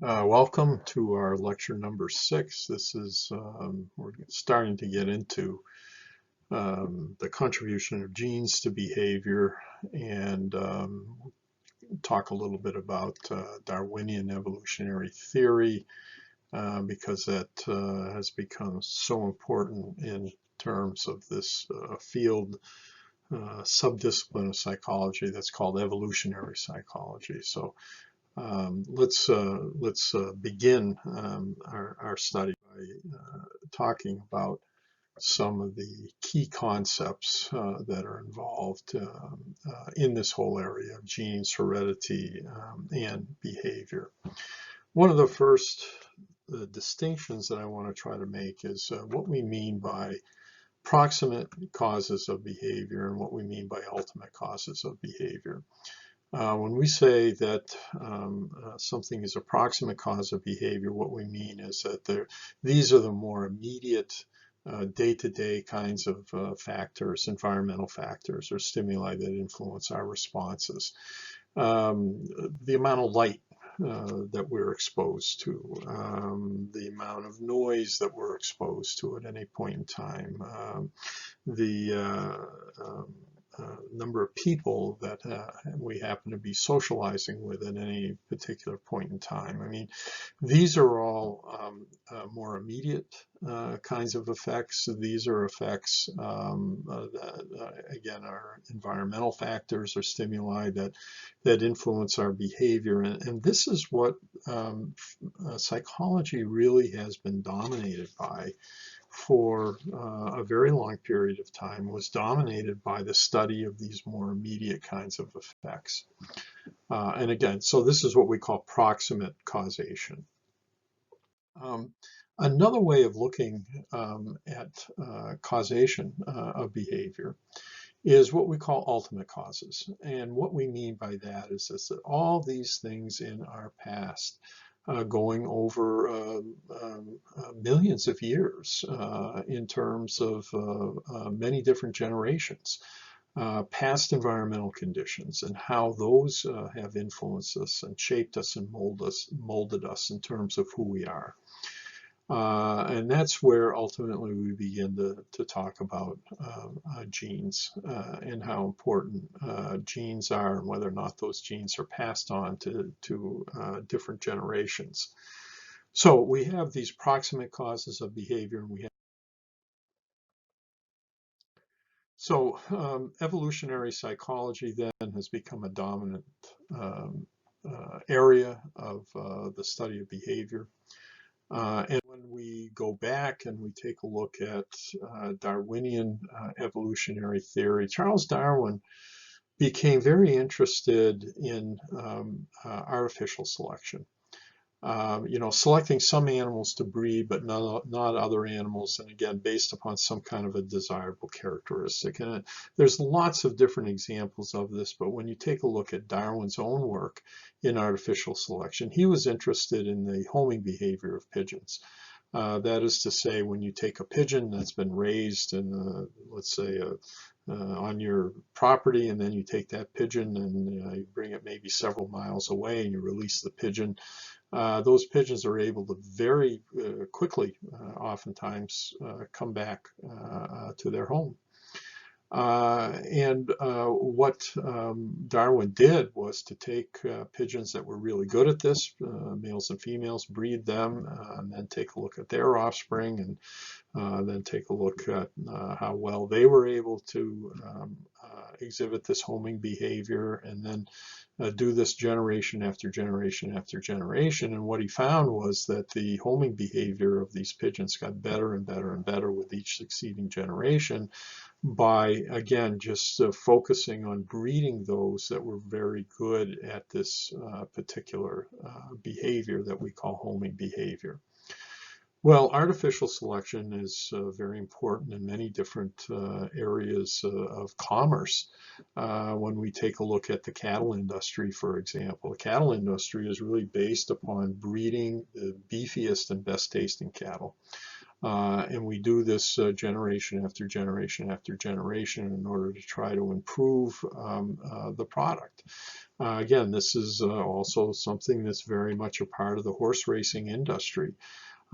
Welcome to our lecture number 6. This is we're starting to get into the contribution of genes to behavior and talk a little bit about Darwinian evolutionary theory because that has become so important in terms of this field subdiscipline of psychology that's called evolutionary psychology. So let's begin our study by talking about some of the key concepts that are involved in this whole area of genes, heredity, and behavior. One of the first distinctions that I want to try to make is what we mean by proximate causes of behavior and what we mean by ultimate causes of behavior. When we say that something is a proximate cause of behavior, what we mean is that these are the more immediate day-to-day kinds of factors, environmental factors or stimuli that influence our responses. The amount of light that we're exposed to, the amount of noise that we're exposed to at any point in time, the number of people that we happen to be socializing with at any particular point in time. I mean, these are all more immediate kinds of effects. These are effects that, again, are environmental factors or stimuli that influence our behavior. And this is what psychology really has been dominated by for a very long period of time, was dominated by the study of these more immediate kinds of effects. And again, so this is what we call proximate causation. Another way of looking at causation of behavior is what we call ultimate causes. And what we mean by that is that all these things in our past going over millions of years in terms of many different generations, past environmental conditions and how those have influenced us and shaped us and molded us in terms of who we are. And that's where ultimately we begin to talk about genes and how important genes are and whether or not those genes are passed on to different generations. So we have these proximate causes of behavior, and we have evolutionary psychology then has become a dominant area of the study of behavior. And when we go back and we take a look at Darwinian evolutionary theory, Charles Darwin became very interested in artificial selection. Selecting some animals to breed, but not other animals, and again, based upon some kind of a desirable characteristic. And there's lots of different examples of this, but when you take a look at Darwin's own work in artificial selection, he was interested in the homing behavior of pigeons. That is to say, when you take a pigeon that's been raised in, let's say, on your property, and then you take that pigeon and you bring it maybe several miles away and you release the pigeon, those pigeons are able to very quickly, oftentimes, come back to their home. What Darwin did was to take pigeons that were really good at this, males and females, breed them, and then take a look at their offspring, and then take a look at how well they were able to exhibit this homing behavior, and then do this generation after generation after generation. And what he found was that the homing behavior of these pigeons got better and better and better with each succeeding generation by, again, just focusing on breeding those that were very good at this particular behavior that we call homing behavior. Well, artificial selection is very important in many different areas of commerce. When we take a look at the cattle industry, for example, the cattle industry is really based upon breeding the beefiest and best tasting cattle. And we do this generation after generation after generation in order to try to improve the product. Again, this is also something that's very much a part of the horse racing industry.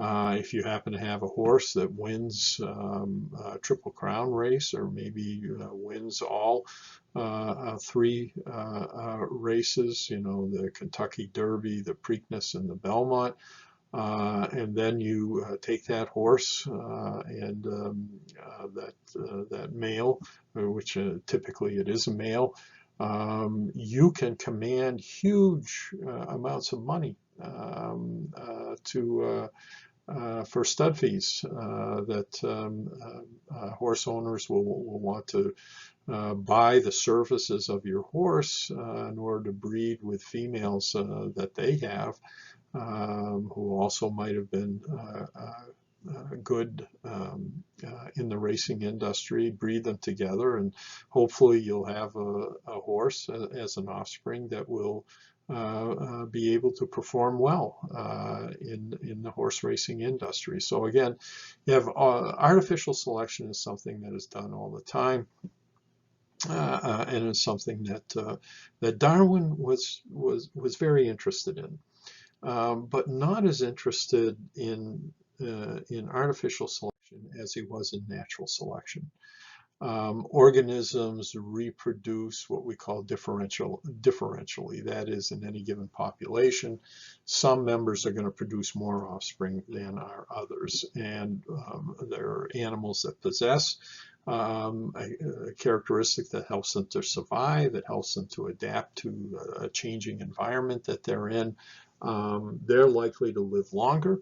If you happen to have a horse that wins a Triple Crown race, or maybe wins all three races, you know, the Kentucky Derby, the Preakness, and the Belmont, and then you take that horse and that male, which typically it is a male, you can command huge amounts of money for stud fees that horse owners will want to buy the services of your horse in order to breed with females that they have, who also might have been good in the racing industry, breed them together, and hopefully you'll have a horse as an offspring that will be able to perform well in the horse racing industry. So again, you have artificial selection is something that is done all the time. And it's something that Darwin was very interested in, but not as interested in artificial selection as he was in natural selection. Organisms reproduce what we call differentially. That is, in any given population, some members are going to produce more offspring than are others. And there are animals that possess a characteristic that helps them to survive, that helps them to adapt to a changing environment that they're in. They're likely to live longer.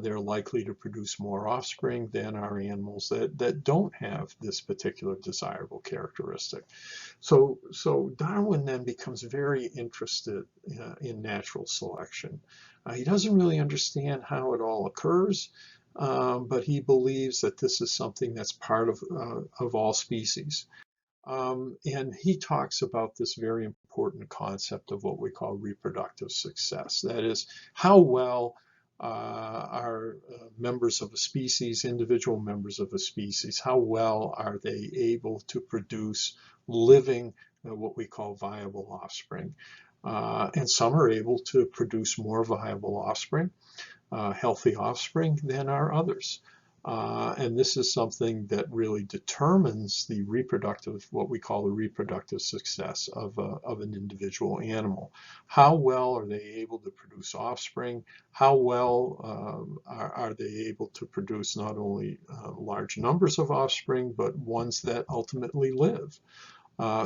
They're likely to produce more offspring than are animals that don't have this particular desirable characteristic. So Darwin then becomes very interested in natural selection. He doesn't really understand how it all occurs, but he believes that this is something that's part of all species. And he talks about this very important concept of what we call reproductive success. That is, how well are members of a species, individual members of a species, how well are they able to produce living, what we call viable offspring? And some are able to produce more viable offspring, healthy offspring, than are others. And this is something that really determines the reproductive, what we call the reproductive success of an individual animal. How well are they able to produce offspring? How well are they able to produce not only large numbers of offspring, but ones that ultimately live?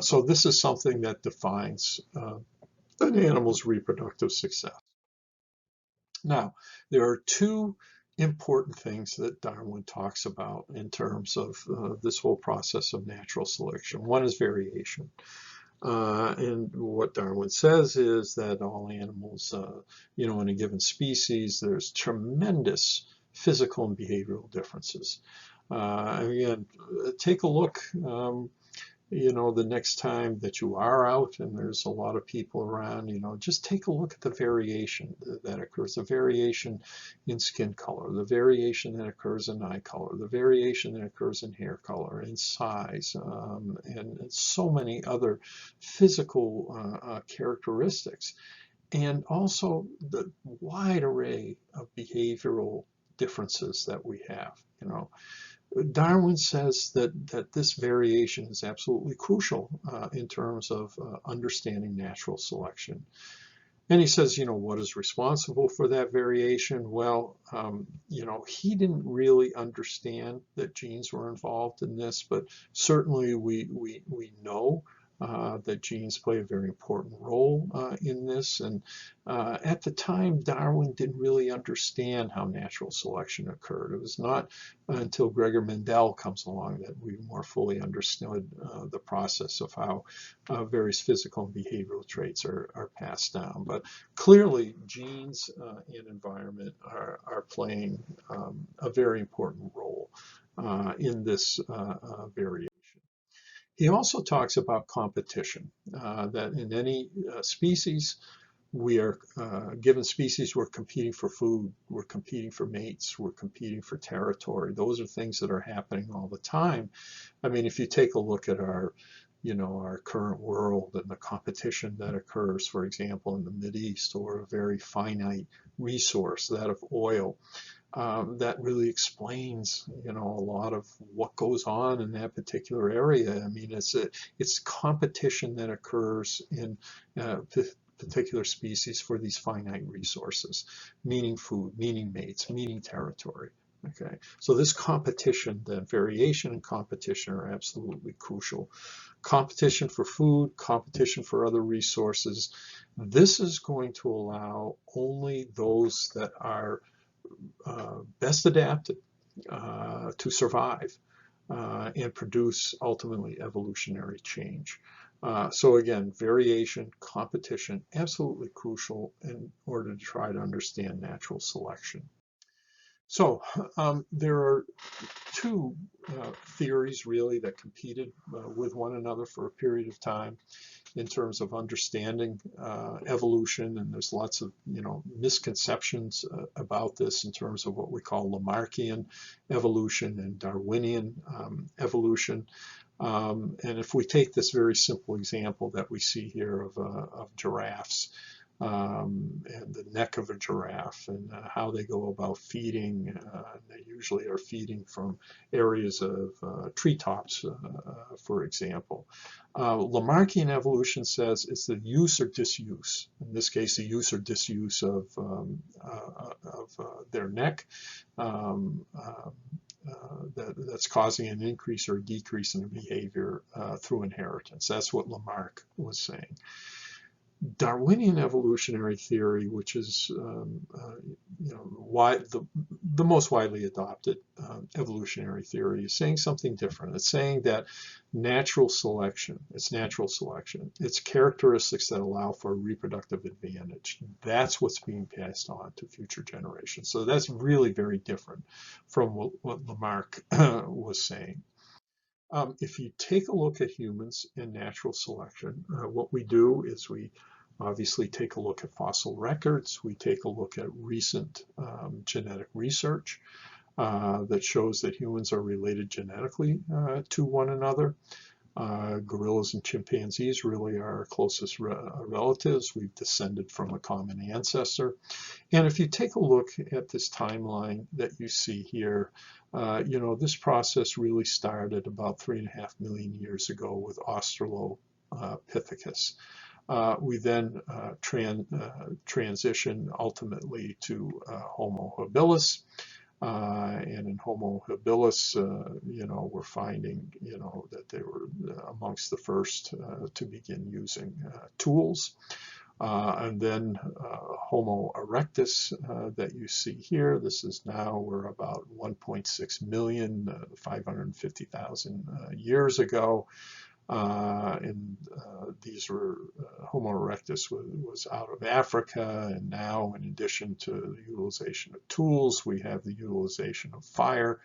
So this is something that defines an animal's reproductive success. Now, there are two important things that Darwin talks about in terms of this whole process of natural selection. One is variation. And what Darwin says is that all animals, you know, in a given species, there's tremendous physical and behavioral differences. Again, take a look. You know, the next time that you are out and there's a lot of people around, you know, just take a look at the variation that occurs, the variation in skin color, the variation that occurs in eye color, the variation that occurs in hair color, in size, and so many other physical characteristics. And also the wide array of behavioral differences that we have, you know. Darwin says that this variation is absolutely crucial in terms of understanding natural selection. And he says, you know, what is responsible for that variation? Well, you know, he didn't really understand that genes were involved in this, but certainly we know that genes play a very important role in this. And at the time, Darwin didn't really understand how natural selection occurred. It was not until Gregor Mendel comes along that we more fully understood the process of how various physical and behavioral traits are passed down. But clearly, genes and environment are playing a very important role in this variation. He also talks about competition, that in any species, we are given species, we're competing for food, we're competing for mates, we're competing for territory. Those are things that are happening all the time. I mean, if you take a look at our, our current world and the competition that occurs, for example, in the Mideast, or a very finite resource, that of oil, that really explains, a lot of what goes on in that particular area. I mean, it's competition that occurs in particular species for these finite resources, meaning food, meaning mates, meaning territory. Okay, so this competition, the variation and competition are absolutely crucial. Competition for food, competition for other resources. This is going to allow only those that are best adapted to survive and produce ultimately evolutionary change. So again, variation, competition, absolutely crucial in order to try to understand natural selection. So there are two theories really that competed with one another for a period of time in terms of understanding evolution, and there's lots of misconceptions about this in terms of what we call Lamarckian evolution and Darwinian evolution. And if we take this very simple example that we see here of giraffes, and the neck of a giraffe, and how they go about feeding. They usually are feeding from areas of treetops, for example. Lamarckian evolution says it's the use or disuse. In this case, the use or disuse of their neck. That's causing an increase or decrease in behavior through inheritance. That's what Lamarck was saying. Darwinian evolutionary theory, which is the most widely adopted evolutionary theory, is saying something different. It's saying that natural selection, it's characteristics that allow for reproductive advantage. That's what's being passed on to future generations. So that's really very different from what Lamarck was saying. If you take a look at humans and natural selection, what we do is we obviously take a look at fossil records. We take a look at recent genetic research that shows that humans are related genetically to one another. Gorillas and chimpanzees really are our closest relatives. We've descended from a common ancestor. And if you take a look at this timeline that you see here, this process really started about 3.5 million years ago with Australopithecus. We then transition ultimately to Homo habilis. And in Homo habilis, we're finding, that they were amongst the first to begin using tools. And then Homo erectus that you see here, this is now, we're about 1.6 million, 550,000 years ago. And these were, Homo erectus was out of Africa, and now in addition to the utilization of tools, we have the utilization of fire,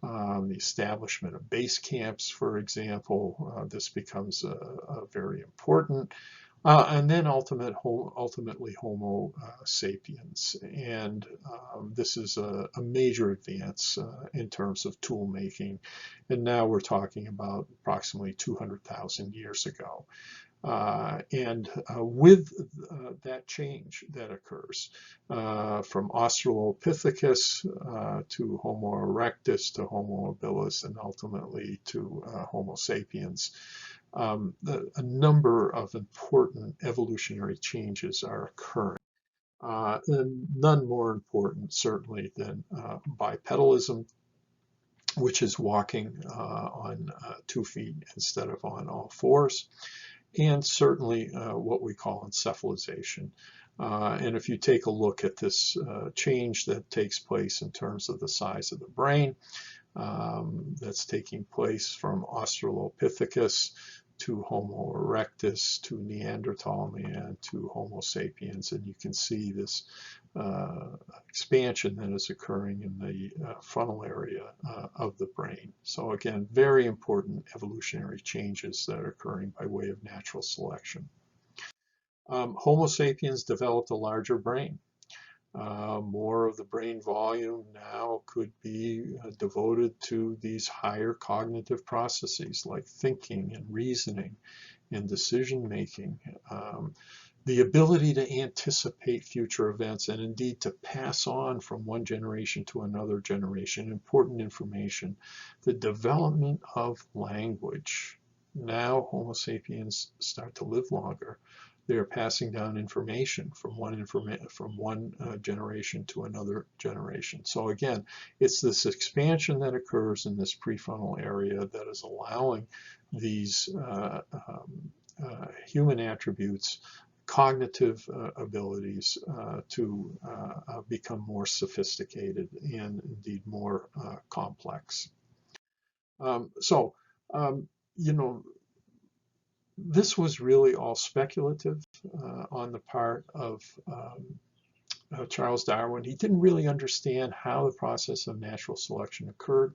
the establishment of base camps, for example. This becomes very important. And then ultimately Homo sapiens. And this is a major advance in terms of tool making. And now we're talking about approximately 200,000 years ago. With that change that occurs from Australopithecus to Homo erectus to Homo habilis and ultimately to Homo sapiens, a number of important evolutionary changes are occurring. And none more important, certainly, than bipedalism, which is walking on 2 feet instead of on all fours, and certainly what we call encephalization. And if you take a look at this change that takes place in terms of the size of the brain, that's taking place from Australopithecus to Homo erectus to Neanderthal man to Homo sapiens, and you can see this expansion that is occurring in the frontal area of the brain. So again, very important evolutionary changes that are occurring by way of natural selection. Homo sapiens developed a larger brain. More of the brain volume now could be devoted to these higher cognitive processes like thinking and reasoning and decision making. The ability to anticipate future events and indeed to pass on from one generation to another generation important information. The development of language. Now Homo sapiens start to live longer. They are passing down information from one generation to another generation. So again, it's this expansion that occurs in this prefrontal area that is allowing these human attributes, cognitive abilities to become more sophisticated and indeed more complex. So, you know, this was really all speculative on the part of Charles Darwin. He didn't really understand how the process of natural selection occurred.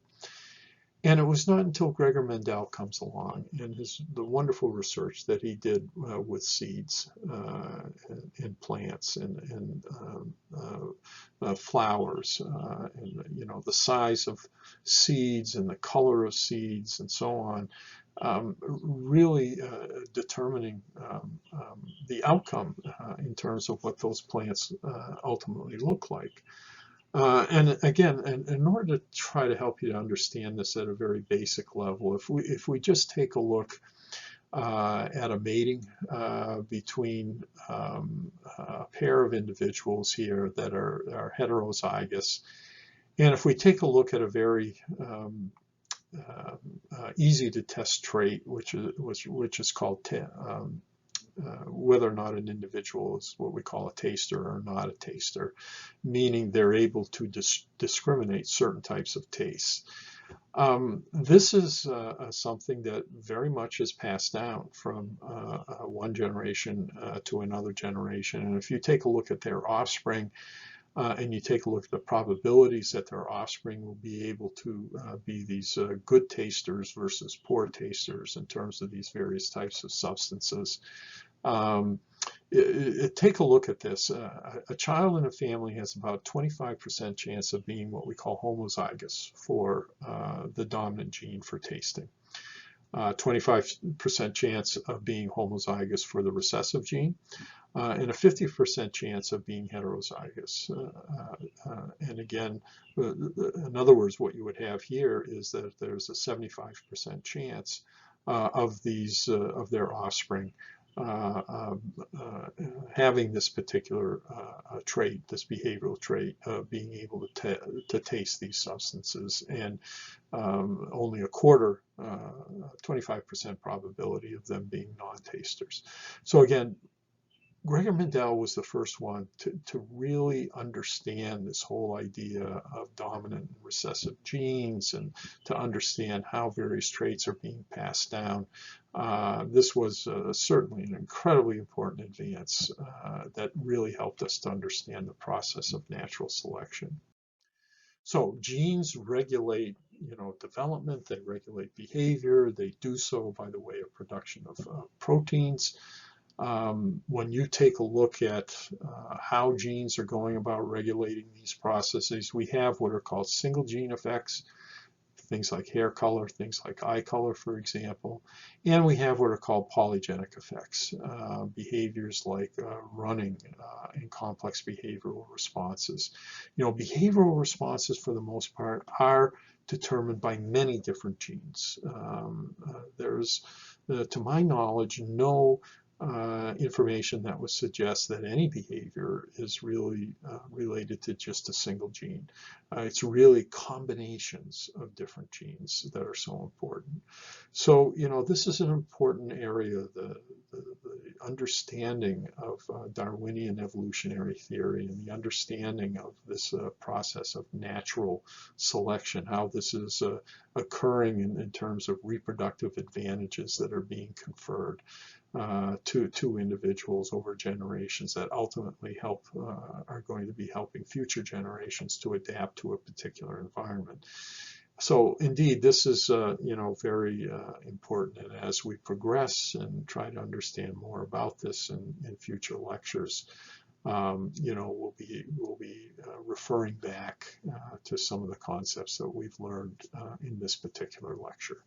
And it was not until Gregor Mendel comes along and the wonderful research that he did with seeds and plants and flowers, and the size of seeds and the color of seeds and so on, really determining the outcome in terms of what those plants ultimately look like. And again, in order to try to help you to understand this at a very basic level, if we just take a look at a mating between a pair of individuals here that are heterozygous, and if we take a look at a very easy to test trait, which is called whether or not an individual is what we call a taster or not a taster, meaning they're able to discriminate certain types of tastes. This is something that very much is passed down from one generation to another generation. And if you take a look at their offspring, and you take a look at the probabilities that their offspring will be able to be these good tasters versus poor tasters in terms of these various types of substances. Take a look at this. A child in a family has about 25% chance of being what we call homozygous for the dominant gene for tasting. 25% chance of being homozygous for the recessive gene, and a 50% chance of being heterozygous. And again, in other words, what you would have here is that there's a 75% chance of their offspring having this particular trait, this behavioral trait of being able to taste these substances, and only a quarter, 25% probability of them being non-tasters. So again, Gregor Mendel was the first one to really understand this whole idea of dominant and recessive genes and to understand how various traits are being passed down. This was certainly an incredibly important advance that really helped us to understand the process of natural selection. So genes regulate development, they regulate behavior, they do so by the way of production of proteins. When you take a look at how genes are going about regulating these processes, we have what are called single gene effects, things like hair color, things like eye color, for example, and we have what are called polygenic effects, behaviors like running and complex behavioral responses. Behavioral responses for the most part are determined by many different genes. There's, to my knowledge, no information that would suggest that any behavior is really related to just a single gene. It's really combinations of different genes that are so important. So, this is an important area, the understanding of Darwinian evolutionary theory and the understanding of this process of natural selection, how this is occurring in terms of reproductive advantages that are being conferred to individuals over generations that ultimately are going to be helping future generations to adapt to a particular environment. So indeed, this is very important. And as we progress and try to understand more about this in future lectures, we'll be referring back to some of the concepts that we've learned in this particular lecture.